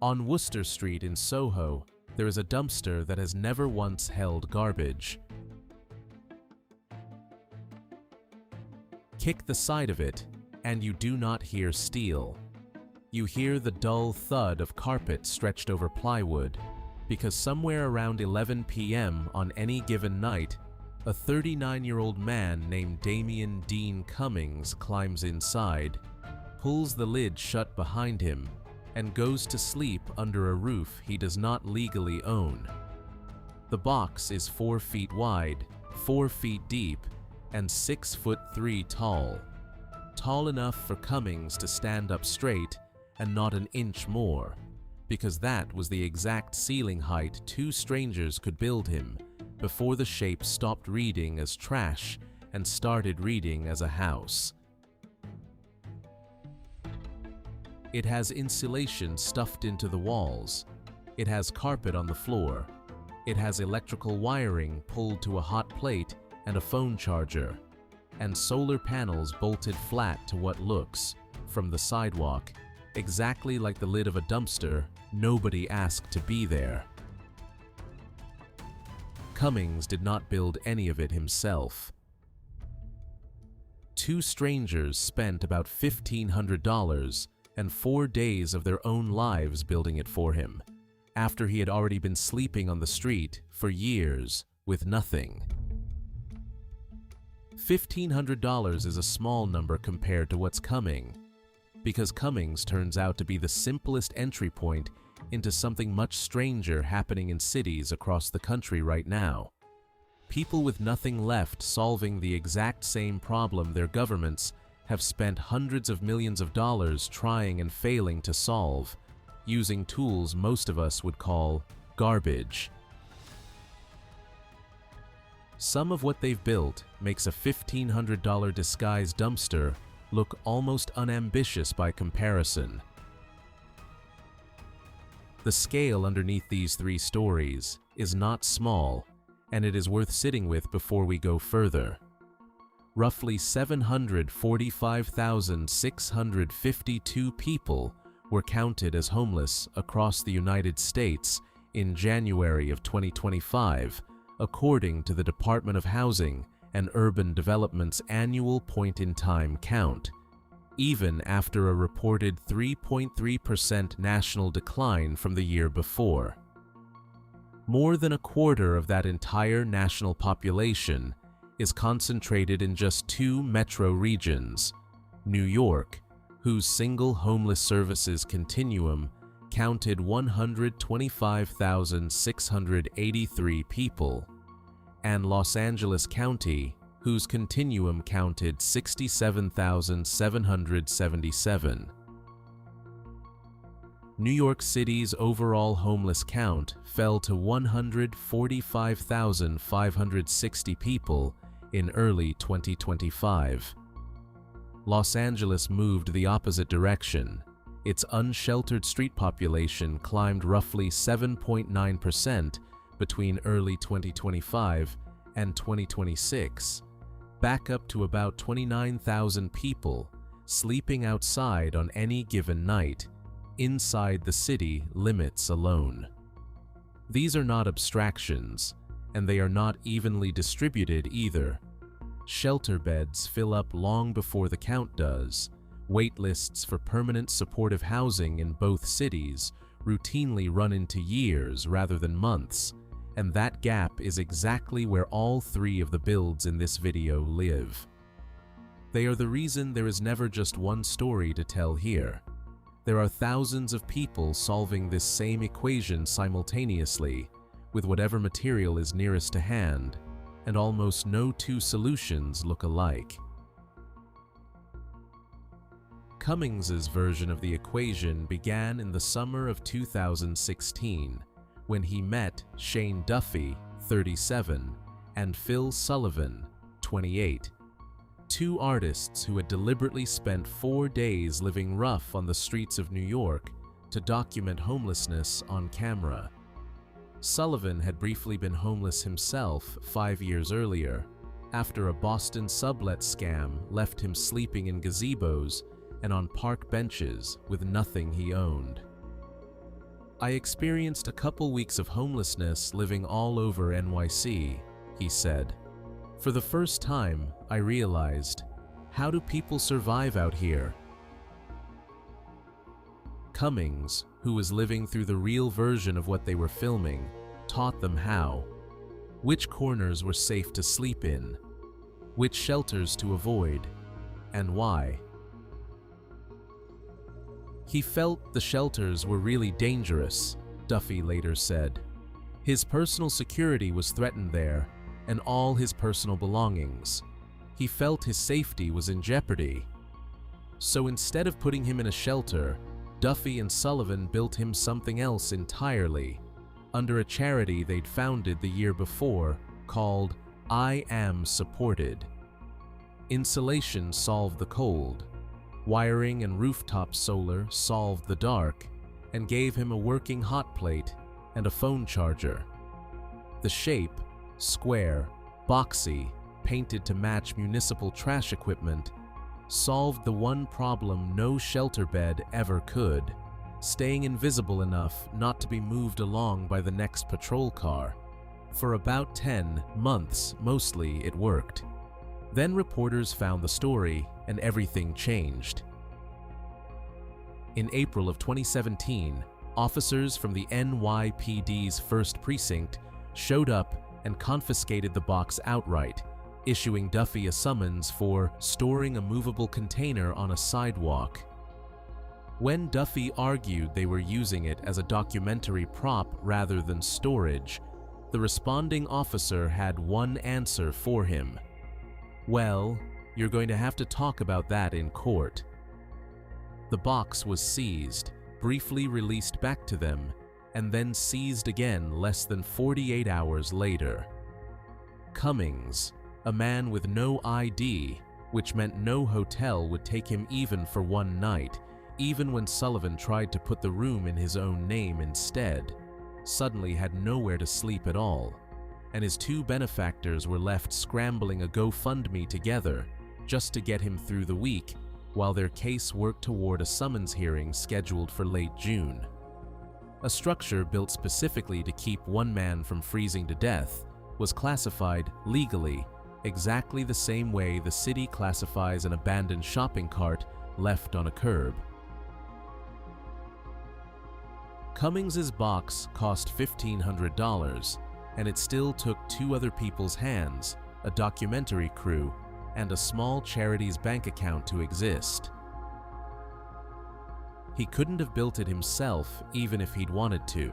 On Worcester Street in Soho, there is a dumpster that has never once held garbage. Kick the side of it, and you do not hear steel. You hear the dull thud of carpet stretched over plywood, because somewhere around 11 p.m. on any given night, a 39-year-old man named Damian Dean Cummings climbs inside, pulls the lid shut behind him, and goes to sleep under a roof he does not legally own. The box is 4 feet wide, 4 feet deep, and 6'3" tall. Tall enough for Cummings to stand up straight and not an inch more, because that was the exact ceiling height 2 strangers could build him before the shape stopped reading as trash and started reading as a house. It has insulation stuffed into the walls. It has carpet on the floor. It has electrical wiring pulled to a hot plate and a phone charger, and solar panels bolted flat to what looks, from the sidewalk, exactly like the lid of a dumpster nobody asked to be there. Cummings did not build any of it himself. 2 strangers spent about $1,500 and 4 days of their own lives building it for him, after he had already been sleeping on the street for years with nothing. $1,500 is a small number compared to what's coming, because Cummings turns out to be the simplest entry point into something much stranger happening in cities across the country right now. People with nothing left solving the exact same problem their governments have spent hundreds of millions of dollars trying and failing to solve, using tools most of us would call garbage. Some of what they've built makes a $1,500 disguised dumpster look almost unambitious by comparison. The scale underneath these 3 stories is not small, and it is worth sitting with before we go further. Roughly 745,652 people were counted as homeless across the United States in January of 2025, according to the Department of Housing and Urban Development's annual point-in-time count, even after a reported 3.3% national decline from the year before. More than a quarter of that entire national population is concentrated in just 2 metro regions: New York, whose single homeless services continuum counted 125,683 people, and Los Angeles County, whose continuum counted 67,777. New York City's overall homeless count fell to 145,560 people in early 2025. Los Angeles moved the opposite direction. Its unsheltered street population climbed roughly 7.9% between early 2025 and 2026, back up to about 29,000 people sleeping outside on any given night, inside the city limits alone. These are not abstractions, and they are not evenly distributed either. Shelter beds fill up long before the count does. Wait lists for permanent supportive housing in both cities routinely run into years rather than months, and that gap is exactly where all 3 of the builds in this video live. They are the reason there is never just one story to tell here. There are thousands of people solving this same equation simultaneously, with whatever material is nearest to hand, and almost no 2 solutions look alike. Cummings's version of the equation began in the summer of 2016, when he met Shane Duffy, 37, and Phil Sullivan, 28, 2 artists who had deliberately spent 4 days living rough on the streets of New York to document homelessness on camera. Sullivan had briefly been homeless himself 5 years earlier, after a Boston sublet scam left him sleeping in gazebos and on park benches with nothing he owned. "I experienced a couple weeks of homelessness living all over NYC," he said. "For the first time, I realized, how do people survive out here?" Cummings, who was living through the real version of what they were filming, taught them how. Which corners were safe to sleep in, which shelters to avoid, and why. He felt the shelters were really dangerous, Duffy later said. His personal security was threatened there, and all his personal belongings. He felt his safety was in jeopardy. So instead of putting him in a shelter, Duffy and Sullivan built him something else entirely, under a charity they'd founded the year before called I Am Supported. Insulation solved the cold. Wiring and rooftop solar solved the dark and gave him a working hot plate and a phone charger. The shape, square, boxy, painted to match municipal trash equipment, solved the one problem no shelter bed ever could, staying invisible enough not to be moved along by the next patrol car. For about 10 months, mostly, it worked. Then reporters found the story, and everything changed. In April of 2017, officers from the NYPD's 1st Precinct showed up and confiscated the box outright, issuing Duffy a summons for storing a movable container on a sidewalk. When Duffy argued they were using it as a documentary prop rather than storage, the responding officer had one answer for him. "Well, you're going to have to talk about that in court." The box was seized, briefly released back to them, and then seized again less than 48 hours later. Cummings, a man with no ID, which meant no hotel would take him even for one night, even when Sullivan tried to put the room in his own name instead, suddenly had nowhere to sleep at all, and his two benefactors were left scrambling a GoFundMe together just to get him through the week while their case worked toward a summons hearing scheduled for late June. A structure built specifically to keep one man from freezing to death was classified legally exactly the same way the city classifies an abandoned shopping cart left on a curb. Cummings's box cost $1,500, and it still took two other people's hands, a documentary crew, and a small charity's bank account to exist. He couldn't have built it himself even if he'd wanted to.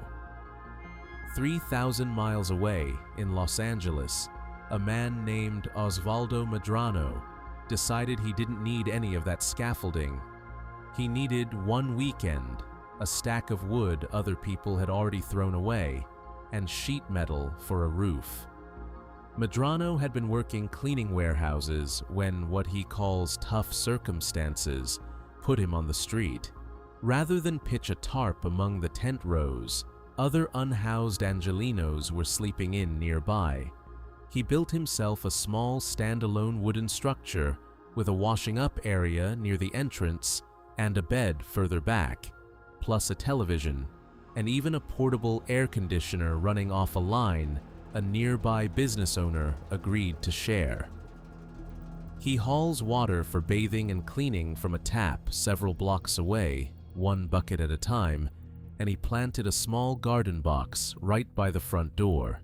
3,000 miles away in Los Angeles, a man named Osvaldo Medrano decided he didn't need any of that scaffolding. He needed one weekend, a stack of wood other people had already thrown away, and sheet metal for a roof. Medrano had been working cleaning warehouses when what he calls tough circumstances put him on the street. Rather than pitch a tarp among the tent rows, other unhoused Angelenos were sleeping in nearby. He built himself a small standalone wooden structure with a washing up area near the entrance and a bed further back, plus a television, and even a portable air conditioner running off a line a nearby business owner agreed to share. He hauls water for bathing and cleaning from a tap several blocks away, one bucket at a time, and he planted a small garden box right by the front door.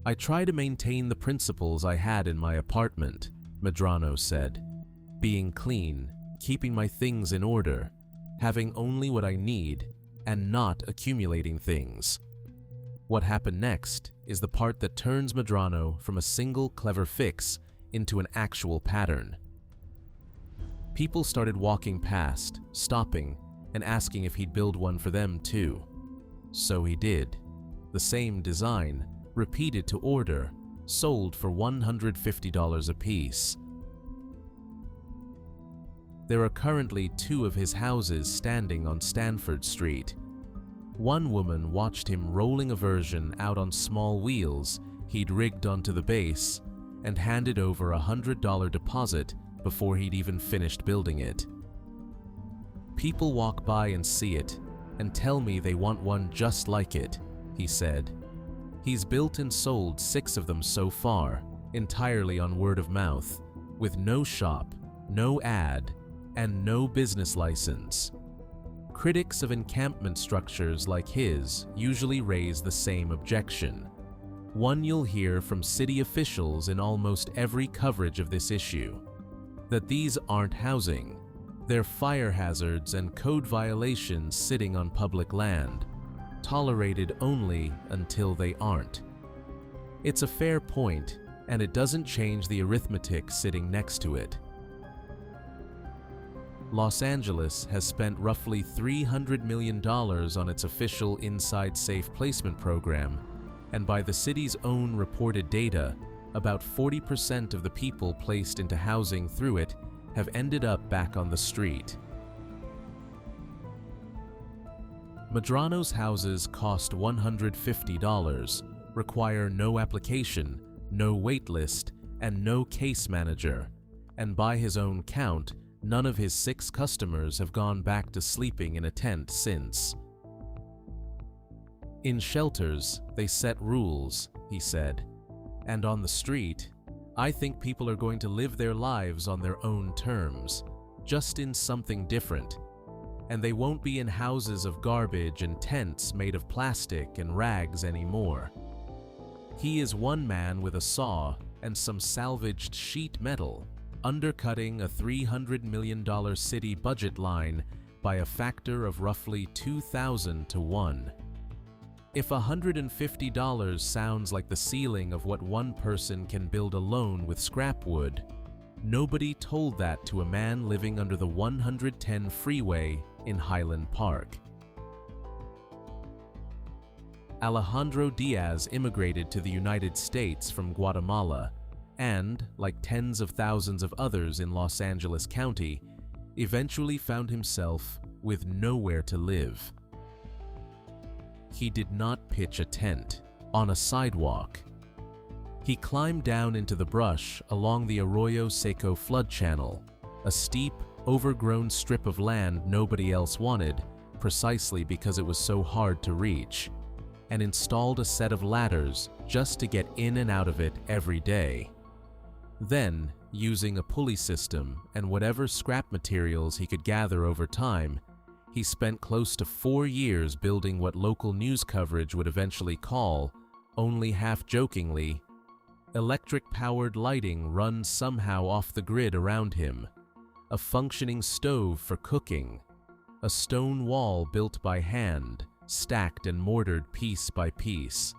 "I try to maintain the principles I had in my apartment," Medrano said. "Being clean, keeping my things in order, having only what I need, and not accumulating things." What happened next is the part that turns Medrano from a single clever fix into an actual pattern. People started walking past, stopping, and asking if he'd build one for them too. So he did. The same design, repeated to order, sold for $150 apiece. There are currently two of his houses standing on Stanford Street. One woman watched him rolling a version out on small wheels he'd rigged onto the base and handed over a $100 deposit before he'd even finished building it. People walk by and see it, and tell me they want one just like it, he said. He's built and sold 6 of them so far, entirely on word of mouth, with no shop, no ad, and no business license. Critics of encampment structures like his usually raise the same objection, one you'll hear from city officials in almost every coverage of this issue, that these aren't housing, they're fire hazards and code violations sitting on public land, tolerated only until they aren't. It's a fair point, and it doesn't change the arithmetic sitting next to it. Los Angeles has spent roughly $300 million on its official Inside Safe Placement program, and by the city's own reported data, about 40% of the people placed into housing through it have ended up back on the street. Medrano's houses cost $150, require no application, no wait list, and no case manager, and by his own count, none of his 6 customers have gone back to sleeping in a tent since. In shelters, they set rules, he said, and on the street, I think people are going to live their lives on their own terms, just in something different, and they won't be in houses of garbage and tents made of plastic and rags anymore. He is one man with a saw and some salvaged sheet metal, undercutting a $300 million city budget line by a factor of roughly 2,000 to 1. If $150 sounds like the ceiling of what one person can build alone with scrap wood, nobody told that to a man living under the 110 freeway in Highland Park. Alejandro Diaz immigrated to the United States from Guatemala and, like tens of thousands of others in Los Angeles County, eventually found himself with nowhere to live. He did not pitch a tent on a sidewalk. He climbed down into the brush along the Arroyo Seco flood channel, a steep, overgrown strip of land nobody else wanted, precisely because it was so hard to reach, and installed a set of ladders just to get in and out of it every day. Then, using a pulley system and whatever scrap materials he could gather over time, he spent close to 4 years building what local news coverage would eventually call, only half-jokingly, electric-powered lighting run somehow off the grid around him, a functioning stove for cooking, a stone wall built by hand, stacked and mortared piece by piece,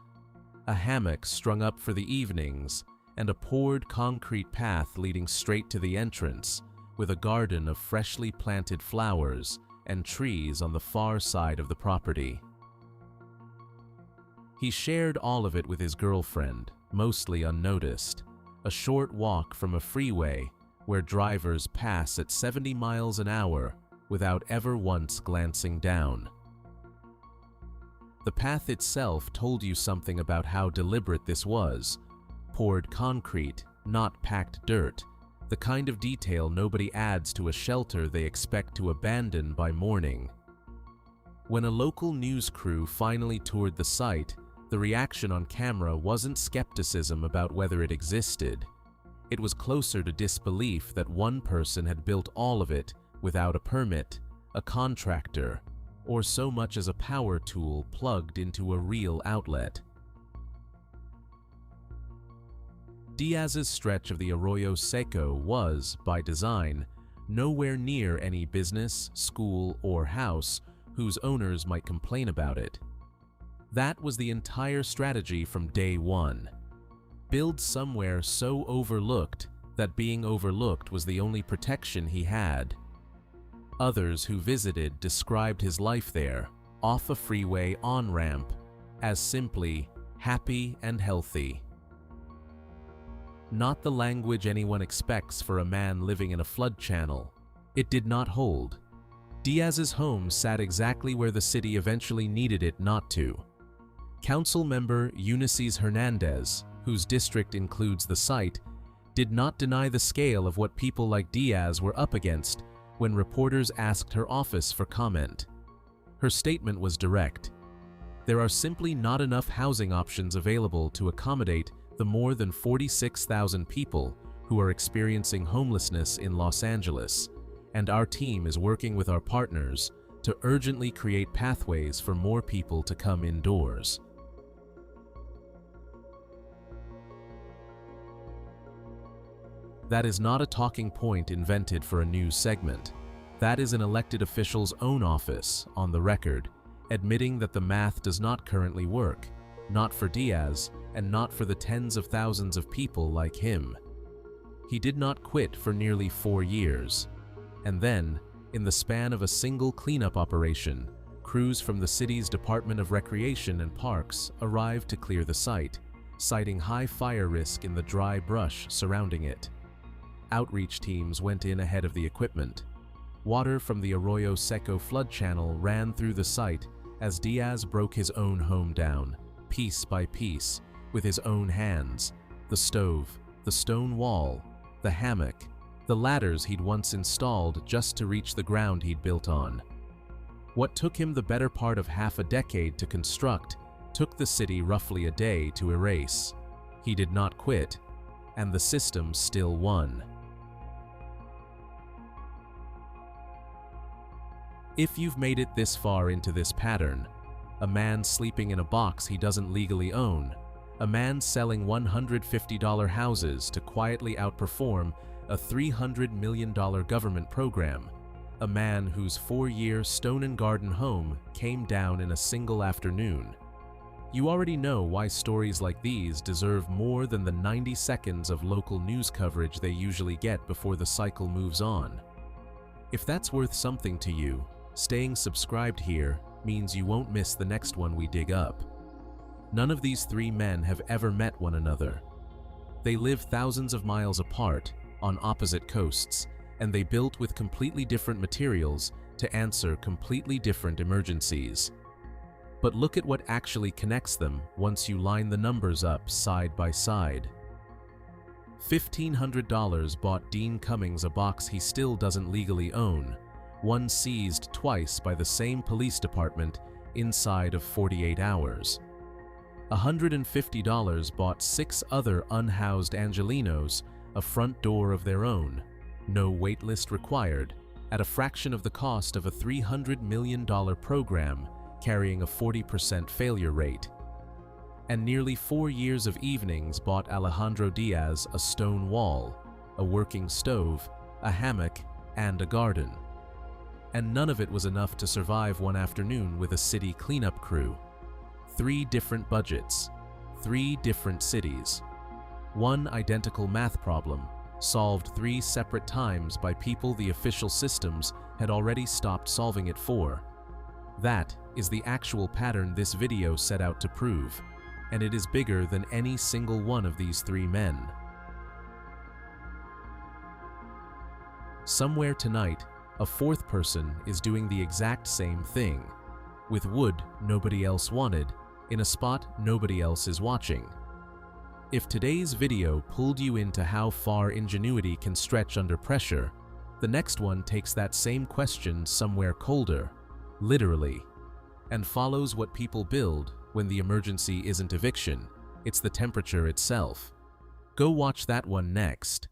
a hammock strung up for the evenings, and a poured concrete path leading straight to the entrance, with a garden of freshly planted flowers and trees on the far side of the property. He shared all of it with his girlfriend, mostly unnoticed, a short walk from a freeway where drivers pass at 70 miles an hour without ever once glancing down. The path itself told you something about how deliberate this was. Poured concrete, not packed dirt, the kind of detail nobody adds to a shelter they expect to abandon by morning. When a local news crew finally toured the site, the reaction on camera wasn't skepticism about whether it existed. It was closer to disbelief that one person had built all of it without a permit, a contractor, or so much as a power tool plugged into a real outlet. Diaz's stretch of the Arroyo Seco was, by design, nowhere near any business, school, or house whose owners might complain about it. That was the entire strategy from day one. Build somewhere so overlooked that being overlooked was the only protection he had. Others who visited described his life there, off a freeway on-ramp, as simply happy and healthy. Not the language anyone expects for a man living in a flood channel. It did not hold. Diaz's home sat exactly where the city eventually needed it not to. Council member Eunices Hernandez, whose district includes the site, did not deny the scale of what people like Diaz were up against when reporters asked her office for comment. Her statement was direct. There are simply not enough housing options available to accommodate the more than 46,000 people who are experiencing homelessness in Los Angeles, and our team is working with our partners to urgently create pathways for more people to come indoors. That is not a talking point invented for a news segment. That is an elected official's own office, on the record, admitting that the math does not currently work, not for Diaz and not for the tens of thousands of people like him. He did not quit for nearly 4 years. And then, in the span of a single cleanup operation, crews from the city's Department of Recreation and Parks arrived to clear the site, citing high fire risk in the dry brush surrounding it. Outreach teams went in ahead of the equipment. Water from the Arroyo Seco flood channel ran through the site as Diaz broke his own home down, piece by piece, with his own hands: the stove, the stone wall, the hammock, the ladders he'd once installed just to reach the ground he'd built on. What took him the better part of half a decade to construct took the city roughly a day to erase. He did not quit, and the system still won. If you've made it this far into this pattern, a man sleeping in a box he doesn't legally own, a man selling $150 houses to quietly outperform a $300 million government program, a man whose 4-year stone and garden home came down in a single afternoon, you already know why stories like these deserve more than the 90 seconds of local news coverage they usually get before the cycle moves on. If that's worth something to you, staying subscribed here means you won't miss the next one we dig up. None of these 3 men have ever met one another. They live thousands of miles apart, on opposite coasts, and they built with completely different materials to answer completely different emergencies. But look at what actually connects them once you line the numbers up side by side. $1,500 bought Dean Cummings a box he still doesn't legally own, one seized twice by the same police department inside of 48 hours. $150 bought 6 other unhoused Angelenos a front door of their own, no waitlist required, at a fraction of the cost of a $300 million program carrying a 40% failure rate. And nearly 4 years of evenings bought Alejandro Diaz a stone wall, a working stove, a hammock, and a garden. And none of it was enough to survive one afternoon with a city cleanup crew. 3 different budgets, 3 different cities. One identical math problem, solved 3 separate times by people the official systems had already stopped solving it for. That is the actual pattern this video set out to prove, and it is bigger than any single one of these 3 men. Somewhere tonight, a 4th person is doing the exact same thing, with wood nobody else wanted, in a spot nobody else is watching. If today's video pulled you into how far ingenuity can stretch under pressure, the next one takes that same question somewhere colder, literally, and follows what people build when the emergency isn't eviction, it's the temperature itself. Go watch that one next.